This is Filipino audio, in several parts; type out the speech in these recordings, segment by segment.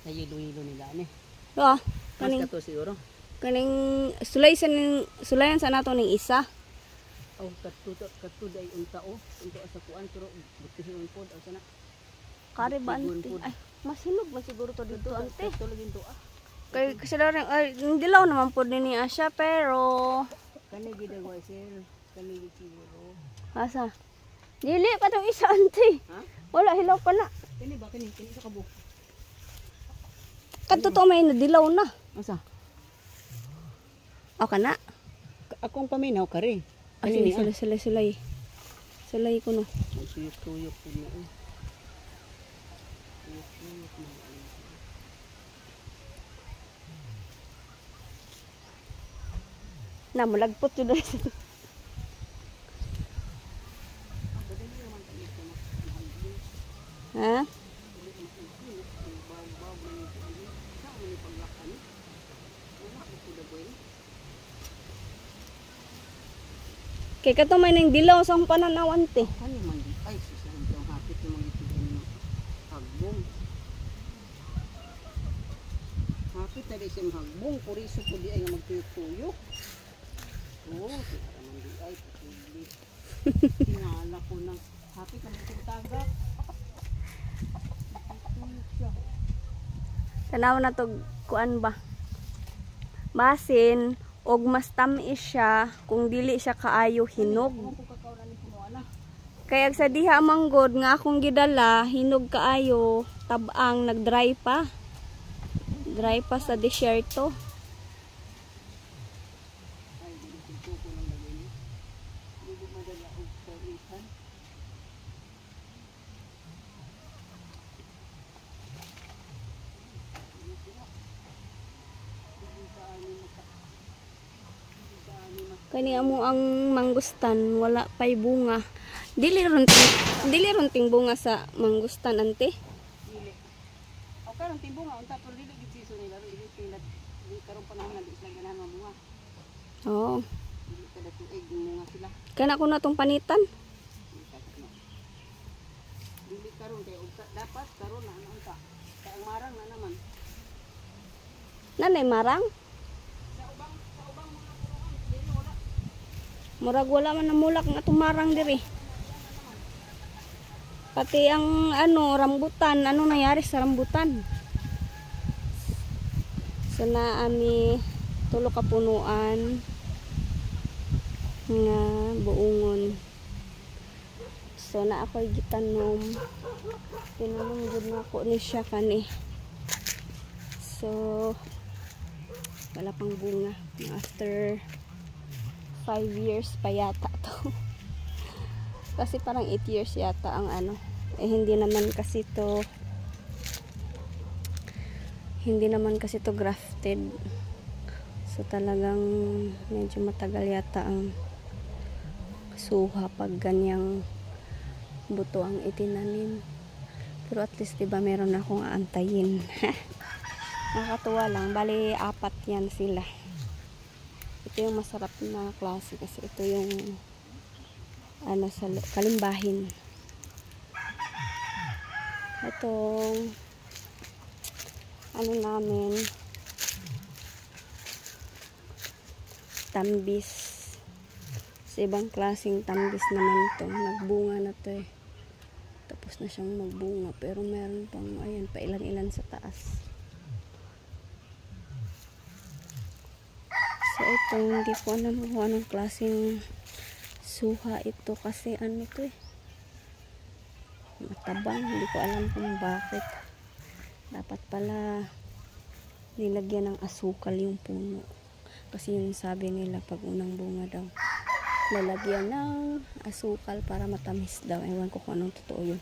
yelo-yelo nila ni. Oo. Mas kato siguro. Kaning sulayan sa nato ning isa. Oh, kato day unta o. Unta sa kuan pero butihon pod o sana. Kare ba ante? Ay, masinog man siguro to dito ante. Kato lagin to Kay kasi ay dilaw naman pod ni Asya pero kani gid ang sir. Kani gid siguro. asa? Dili pa tong isa ante. Ha? Wala hilaw pa na. Kani ba kani sa kabo. Kadto to may nadilaw na. Asa? O kana? Akong paminaw kare. Ani sulay. Sulay ko no. Tuyok-tuyok po na eh. Na malagpot yun dali. Ha? Kay kato may nang dilaw sa pananaw ante. Ano man di ay susahon ang hapit ng mga itigan hagbong. Hapit na di siyang hagbong puriso po di ay nga magtuyok-tuyok. Oo, para man di ay patuloy. Tinala ko ng hapit na magtutagak. Tanaw na to kuan ba? Basin og mas tamis siya kung dili siya kaayo hinog. Kaya sa diha manggod nga akong gidala hinog kaayo tabang nagdry pa. Dry pa sa desierto. Kani amo ang mangustan wala pay bunga. Dili runting bunga sa mangustan ante. Dili. Okay runting bunga unta pero dili gid siso nila dili pilat di karon panahon na di sila ganahan mga bunga. Oo. Dili kada tuig bunga sila. Kana ko na tong panitan. Dili karon kay dapat karon na unta. Kay ang marang na naman. Nanay marang? Murag wala man namulak nga tumarang diri. Pati ang rambutan, ano nangyari sa rambutan? So na ani tulo ka punuan nga buungon. So na ako'y gitanom. Tinanong gud na ako ni siya kani. So wala pang bunga after 5 years pa yata to. Kasi parang 8 years yata ang hindi naman kasi to grafted. So talagang medyo matagal yata ang suha pag ganyang buto ang itinanim. Pero at least diba meron akong aantayin. Nakakatuwa lang. Bali 4 yan sila. Ito yung masarap na klase kasi ito yung sa kalimbahin. Itong namin tambis. Sa ibang klaseng tambis naman to. Nagbunga na to eh. Tapos na siyang magbunga pero meron pang ayan pa ilan-ilan sa taas. So ito, hindi ko alam kung anong klaseng suha ito kasi to eh. Matabang, hindi ko alam kung bakit. Dapat pala nilagyan ng asukal yung puno. Kasi yung sabi nila pag unang bunga daw, lalagyan ng asukal para matamis daw. Ewan ko kung anong totoo yun.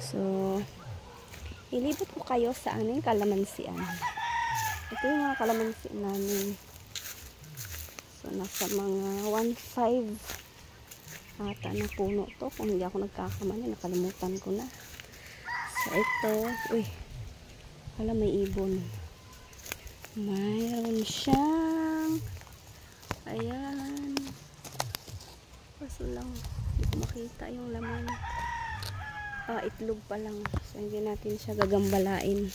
So, ilibot ko kayo sa kalamansian. Ito yung mga kalamansi namin. So, nasa mga 1.5 ata na puno to. Kung hindi ako nagkakamali, nakalimutan ko na. So, ito. Uy, wala may ibon. Mayroon siyang ayan. Kaso lang, hindi ko makita yung laman. Itlog pa lang. So, hindi natin siya gagambalain.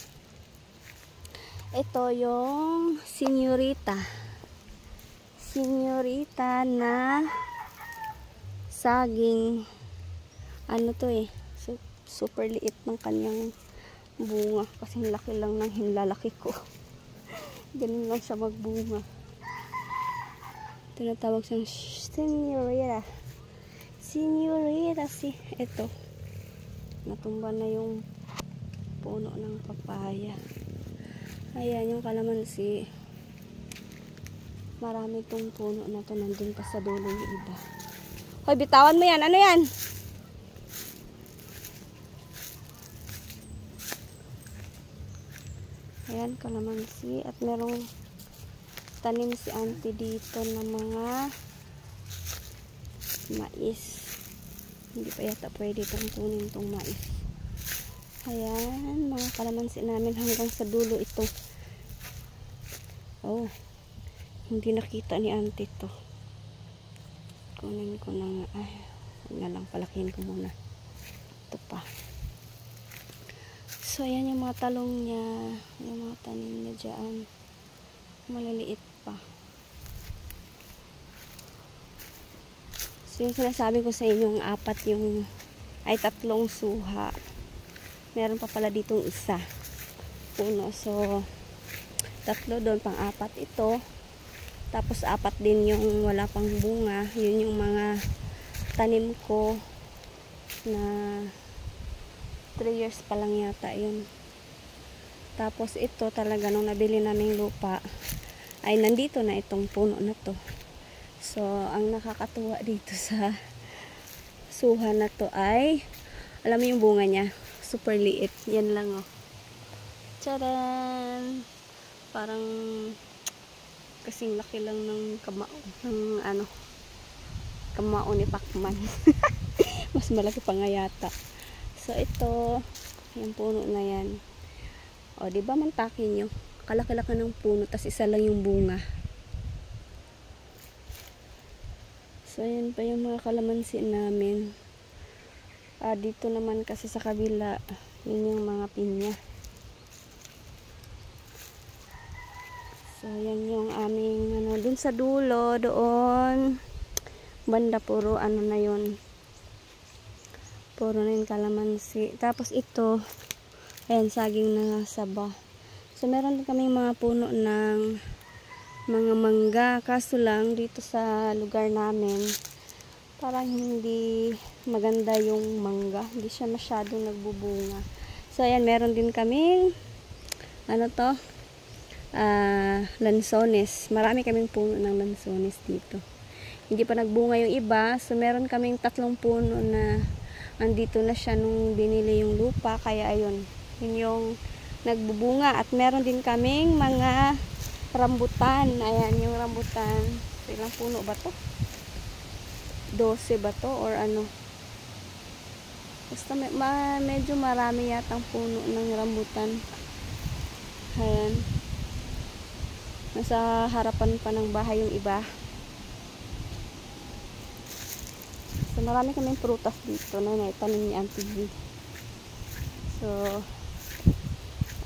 Ito yung senyorita. Senyorita na saging. Ano to eh. Super liit ng kanyang bunga. Kasi laki lang ng hinlalaki ko. Ganun lang siya magbunga. Tinatawag siyang senyorita. Senyorita si. Ito. Natumba na yung puno ng papaya. Ayan yung kalamansi. Marami tong puno na to. Nandun pa sa dulo yung iba. Hoy, bitawan mo yan. Ano yan? Ayan, kalamansi. At merong tanim si auntie dito na mga mais. Hindi pa yata pwede itong kunin itong mais. Ayan, mga kalamansi namin hanggang sa dulo ito. Oh, hindi nakita ni auntie to. Kunin ko na nga. Ay, huwag na lang, palakihin ko muna. Ito pa. So, ayan yung mga talong niya. Yung mga tanim niya dyan. Maliliit pa. So, yung sinasabi ko sa inyo, ay tatlong suha. Meron pa pala ditong isa. Puno. So, tatlo doon, pang-apat ito. Tapos, 4 din yung wala pang bunga. Yun yung mga tanim ko na 3 years pa lang yata yun. Tapos, ito talaga nung nabili naming lupa, ay nandito na itong puno na to. So, ang nakakatuwa dito sa suha na to ay, alam mo yung bunga niya, super liit. Yan lang oh. Tcharan! Parang kasing laki lang ng kamao, ng kamao ni Pacman. Mas malaki pa nga yata. So, ito, yung puno na yan. O, diba mantakin nyo? Kalaki-laki ng puno, tas isa lang yung bunga. So, ayan pa yung mga kalamansi namin. Dito naman kasi sa kabila, yun yung mga pinya. So, yan yung aming, dun sa dulo, doon, banda puro, na yun. Puro na yung kalamansi. Tapos ito, ayan, saging na saba. So, meron din kaming mga puno ng mga mangga. Kaso lang, dito sa lugar namin, parang hindi maganda yung mangga. Hindi siya masyadong nagbubunga. So, ayan, meron din kaming, lansones. Marami kaming puno ng lansones dito. Hindi pa nagbunga yung iba. So, meron kaming 3 puno na andito na siya nung binili yung lupa. Kaya, ayun, yun yung nagbubunga. At meron din kaming mga rambutan. Ayan, yung rambutan. So, ilang puno ba to? 12 ba to? Or ano? Basta medyo marami yatang puno ng rambutan. Ayan. Nasa harapan pa ng bahay yung iba. So, marami kaming prutas dito na naitanim ni Auntie V. So,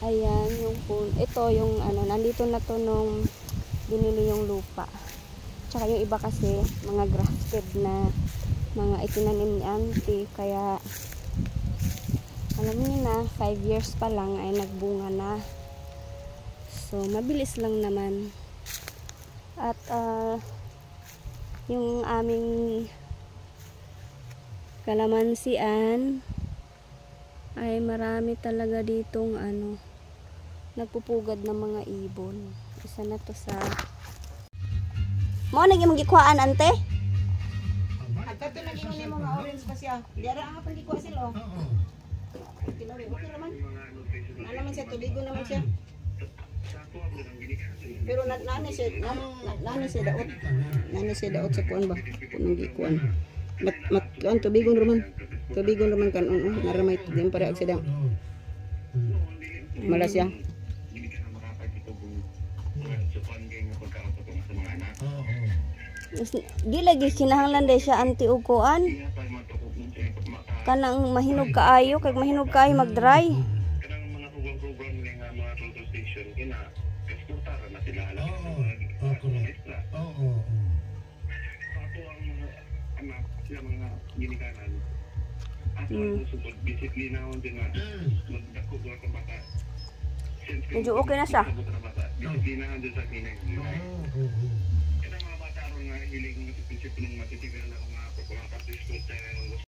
ayan yung puno. Ito yung nandito na to nung binili yung lupa. Tsaka yung iba kasi mga grafted na mga itinanim ni Auntie. Kaya alam niyo na, 5 years pa lang ay nagbunga na. So, mabilis lang naman. At yung aming kalamansian ay marami talaga ditong nagpupugad ng mga ibon. Isa na to sa mo naging magikuhaan ante? At ito naging ni mga orange pa siya. Diara ang apang gikuha sila oh. Okay naman. Naman siya, tubigo naman siya. Pero nani siya daot sa kuan ba? Kunong gikuan. Kuan tubigon raman kan naramay din para agsidang. Malas siya. Di lagi kinahanglan day siya anti uguan. kanang mahinog kaayo kay mahinog kaayo mag-dry. Kanang mga program nga mga total station kina eksportara na sila alam Oo. Ato ang mga anak sila mga ginikanan. Ato ang support disiplinahon din na magdako ko ang bata. Medyo okay na siya. Disiplinahan din sa kinay. Kaya mga bata ron nga hiling ng prinsipyo ng matitigan na mga pagpapakastos